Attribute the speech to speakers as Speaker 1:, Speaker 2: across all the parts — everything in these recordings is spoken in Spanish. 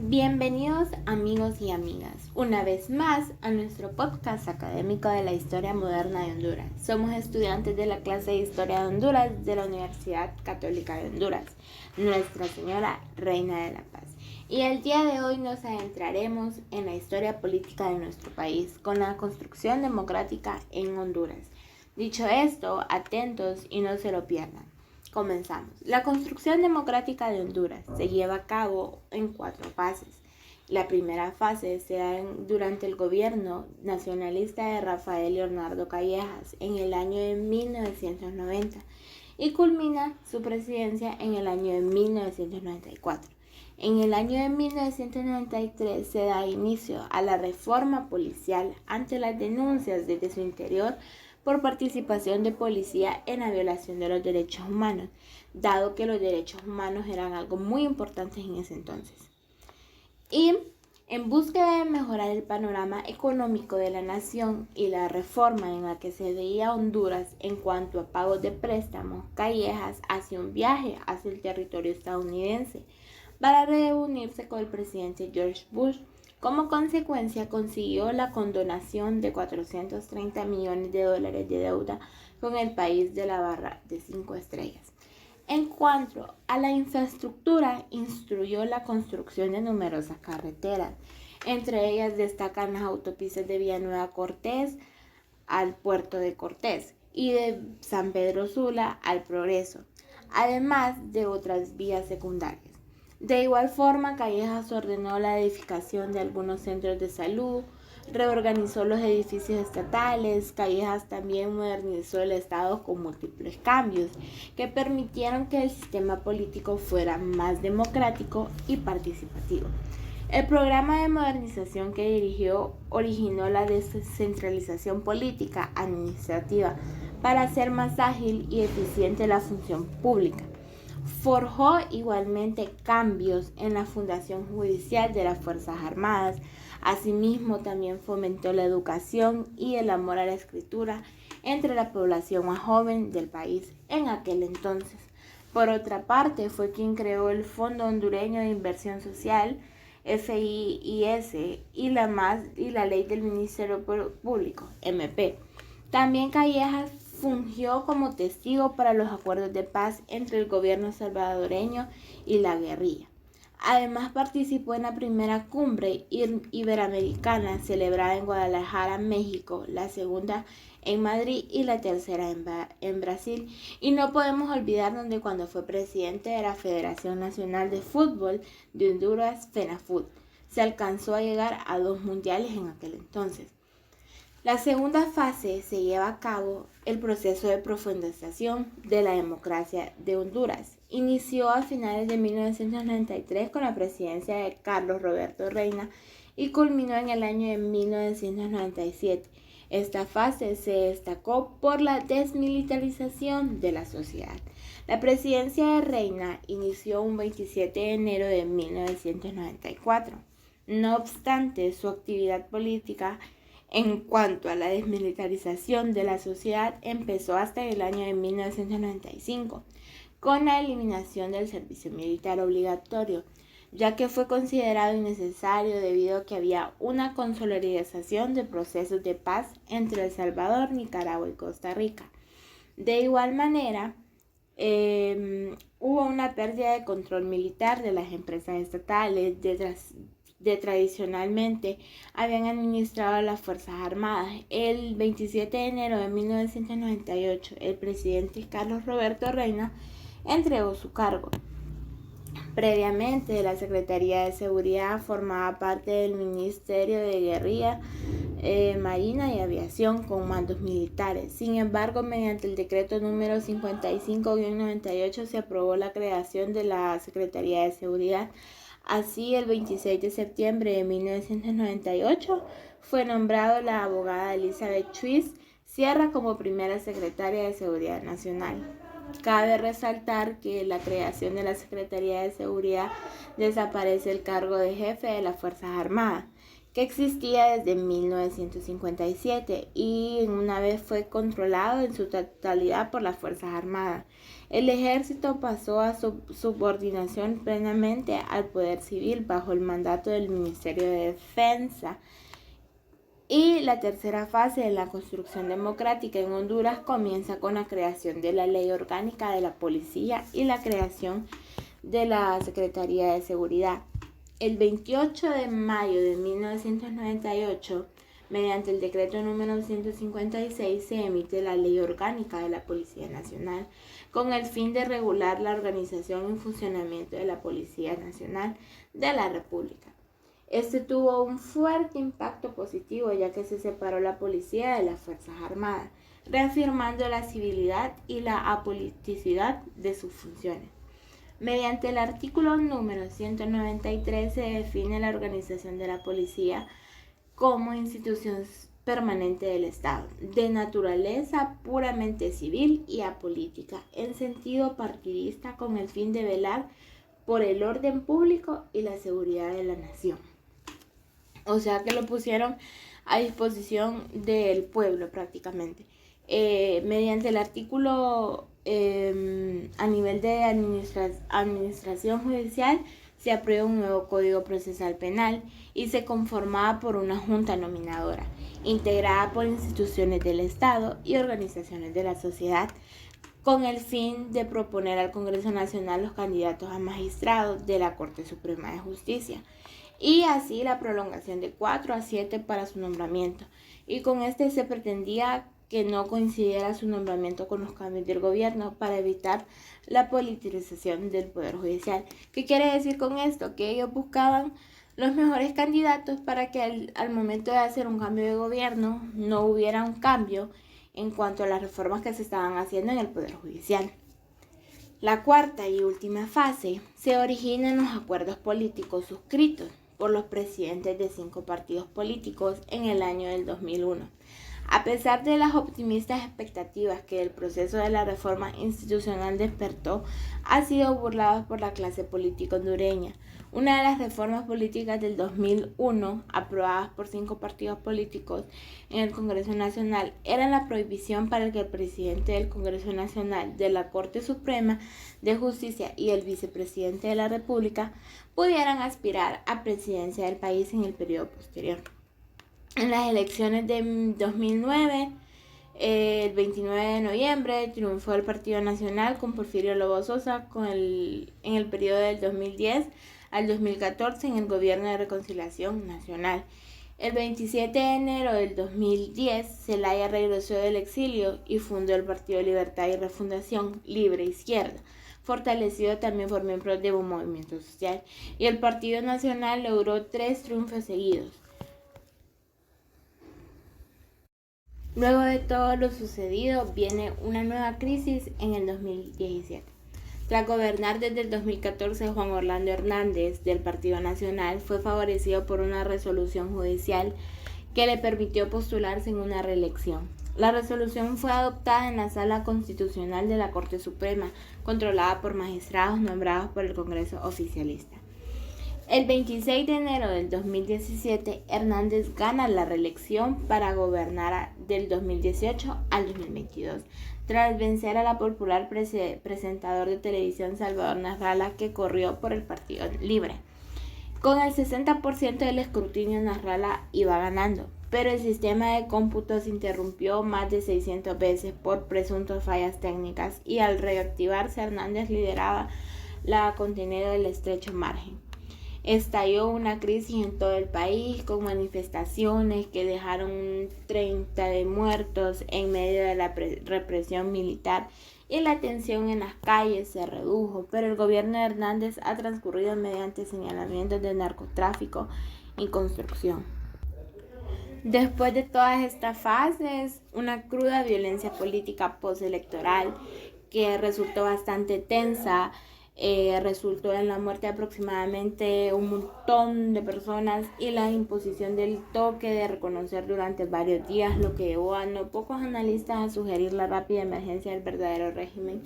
Speaker 1: Bienvenidos amigos y amigas, una vez más a nuestro podcast académico de la historia moderna de Honduras. Somos estudiantes de la clase de Historia de Honduras de la Universidad Católica de Honduras, Nuestra Señora Reina de la Paz. Y el día de hoy nos adentraremos en la historia política de nuestro país con la construcción democrática en Honduras. Dicho esto, atentos y no se lo pierdan. Comenzamos. La construcción democrática de Honduras se lleva a cabo en 4 fases. La primera fase se da durante el gobierno nacionalista de Rafael Leonardo Callejas en el año de 1990 y culmina su presidencia en el año de 1994. En el año de 1993 se da inicio a la reforma policial ante las denuncias desde su interior por participación de policía en la violación de los derechos humanos, dado que los derechos humanos eran algo muy importante en ese entonces. Y en búsqueda de mejorar el panorama económico de la nación y la reforma en la que se veía Honduras en cuanto a pagos de préstamos, Callejas hace un viaje hacia el territorio estadounidense para reunirse con el presidente George Bush. Como consecuencia, consiguió la condonación de $430 millones de deuda con el país de la barra de 5 estrellas. En cuanto a la infraestructura, instruyó la construcción de numerosas carreteras. Entre ellas destacan las autopistas de Villanueva Cortés al Puerto de Cortés y de San Pedro Sula al Progreso, además de otras vías secundarias. De igual forma, Callejas ordenó la edificación de algunos centros de salud, reorganizó los edificios estatales. Callejas también modernizó el Estado con múltiples cambios que permitieron que el sistema político fuera más democrático y participativo. El programa de modernización que dirigió originó la descentralización política administrativa para hacer más ágil y eficiente la función pública. Forjó igualmente cambios en la fundación judicial de las Fuerzas Armadas. Asimismo, también fomentó la educación y el amor a la escritura entre la población más joven del país en aquel entonces. Por otra parte, fue quien creó el Fondo Hondureño de Inversión Social, FIIS, y la Ley del Ministerio Público, MP. También Callejas fungió como testigo para los acuerdos de paz entre el gobierno salvadoreño y la guerrilla. Además participó en la primera cumbre iberoamericana celebrada en Guadalajara, México, la segunda en Madrid y la tercera en Brasil. Y no podemos olvidarnos de cuando fue presidente de la Federación Nacional de Fútbol de Honduras, FENAFUT. Se alcanzó a llegar a 2 mundiales en aquel entonces. La segunda fase se lleva a cabo el proceso de profundización de la democracia de Honduras. Inició a finales de 1993 con la presidencia de Carlos Roberto Reina y culminó en el año de 1997. Esta fase se destacó por la desmilitarización de la sociedad. La presidencia de Reina inició un 27 de enero de 1994. No obstante, su actividad política en cuanto a la desmilitarización de la sociedad empezó hasta el año de 1995, con la eliminación del servicio militar obligatorio, ya que fue considerado innecesario debido a que había una consolidación de procesos de paz entre El Salvador, Nicaragua y Costa Rica. De igual manera, hubo una pérdida de control militar de las empresas estatales tradicionalmente habían administrado las Fuerzas Armadas. El 27 de enero de 1998, el presidente Carlos Roberto Reina entregó su cargo. Previamente, la Secretaría de Seguridad formaba parte del Ministerio de Guerrilla, Marina y Aviación con mandos militares. Sin embargo, mediante el decreto número 55-98 se aprobó la creación de la Secretaría de Seguridad. Así, el 26 de septiembre de 1998 fue nombrado la abogada Elizabeth Chuis Sierra como primera secretaria de Seguridad Nacional. Cabe resaltar que la creación de la Secretaría de Seguridad desaparece el cargo de jefe de las Fuerzas Armadas, que existía desde 1957 y una vez fue controlado en su totalidad por las Fuerzas Armadas. El ejército pasó a su subordinación plenamente al poder civil bajo el mandato del Ministerio de Defensa. Y la tercera fase de la construcción democrática en Honduras comienza con la creación de la Ley Orgánica de la Policía y la creación de la Secretaría de Seguridad. El 28 de mayo de 1998, mediante el decreto número 156, se emite la Ley Orgánica de la Policía Nacional, con el fin de regular la organización y funcionamiento de la Policía Nacional de la República. Este tuvo un fuerte impacto positivo, ya que se separó la policía de las Fuerzas Armadas, reafirmando la civilidad y la apoliticidad de sus funciones. Mediante el artículo número 193 se define la organización de la policía como institución permanente del Estado, de naturaleza puramente civil y apolítica, en sentido partidista, con el fin de velar por el orden público y la seguridad de la nación. O sea que lo pusieron a disposición del pueblo prácticamente. Mediante el artículo a nivel de administración judicial se aprueba un nuevo Código Procesal Penal y se conformaba por una junta nominadora, integrada por instituciones del Estado y organizaciones de la sociedad, con el fin de proponer al Congreso Nacional los candidatos a magistrados de la Corte Suprema de Justicia, y así la prolongación de 4 a 7 para su nombramiento. Y con este se pretendía que no coincidiera su nombramiento con los cambios del gobierno para evitar la politización del Poder Judicial. ¿Qué quiere decir con esto? Que ellos buscaban los mejores candidatos para que al momento de hacer un cambio de gobierno no hubiera un cambio en cuanto a las reformas que se estaban haciendo en el Poder Judicial. La cuarta y última fase se origina en los acuerdos políticos suscritos por los presidentes de 5 partidos políticos en el año del 2001. A pesar de las optimistas expectativas que el proceso de la reforma institucional despertó, ha sido burlado por la clase política hondureña. Una de las reformas políticas del 2001, aprobadas por 5 partidos políticos en el Congreso Nacional, era la prohibición para que el presidente del Congreso Nacional, de la Corte Suprema de Justicia y el vicepresidente de la República pudieran aspirar a presidencia del país en el periodo posterior. En las elecciones de 2009, el 29 de noviembre, triunfó el Partido Nacional con Porfirio Lobo Sosa en el periodo del 2010 al 2014 en el Gobierno de Reconciliación Nacional. El 27 de enero del 2010, Zelaya regresó del exilio y fundó el Partido Libertad y Refundación Libre Izquierda, fortalecido también por miembros de un movimiento social. Y el Partido Nacional logró 3 triunfos seguidos. Luego de todo lo sucedido, viene una nueva crisis en el 2017. Tras gobernar desde el 2014, Juan Orlando Hernández, del Partido Nacional, fue favorecido por una resolución judicial que le permitió postularse en una reelección. La resolución fue adoptada en la Sala Constitucional de la Corte Suprema, controlada por magistrados nombrados por el Congreso oficialista. El 26 de enero del 2017, Hernández gana la reelección para gobernar del 2018 al 2022, tras vencer a la popular presentador de televisión Salvador Nasralla, que corrió por el Partido Libre. Con el 60% del escrutinio, Nasralla iba ganando, pero el sistema de cómputo se interrumpió más de 600 veces por presuntas fallas técnicas y al reactivarse, Hernández lideraba la contienda del estrecho margen. Estalló una crisis en todo el país con manifestaciones que dejaron 30 de muertos en medio de la represión militar y la tensión en las calles se redujo, pero el gobierno de Hernández ha transcurrido mediante señalamientos de narcotráfico y construcción. Después de todas estas fases, una cruda violencia política postelectoral que resultó bastante tensa, resultó en la muerte de aproximadamente un montón de personas y la imposición del toque de reconocer durante varios días, lo que llevó a no pocos analistas a sugerir la rápida emergencia del verdadero régimen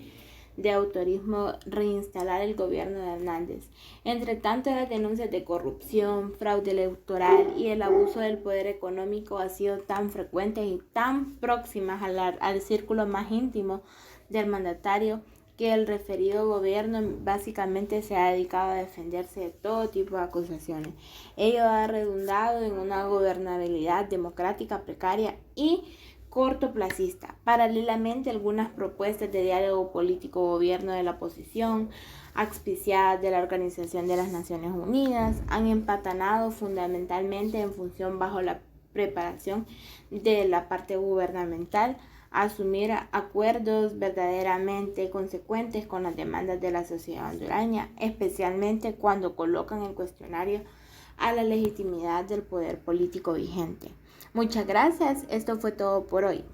Speaker 1: de autorismo reinstalar el gobierno de Hernández. Entre tanto, las denuncias de corrupción, fraude electoral y el abuso del poder económico han sido tan frecuentes y tan próximas al círculo más íntimo del mandatario que el referido gobierno básicamente se ha dedicado a defenderse de todo tipo de acusaciones. Ello ha redundado en una gobernabilidad democrática precaria y cortoplacista. Paralelamente, algunas propuestas de diálogo político-gobierno de la oposición, auspiciadas de la Organización de las Naciones Unidas, han empatanado fundamentalmente en función bajo la preparación de la parte gubernamental a asumir acuerdos verdaderamente consecuentes con las demandas de la sociedad hondureña, especialmente cuando colocan en cuestionario a la legitimidad del poder político vigente. Muchas gracias, esto fue todo por hoy.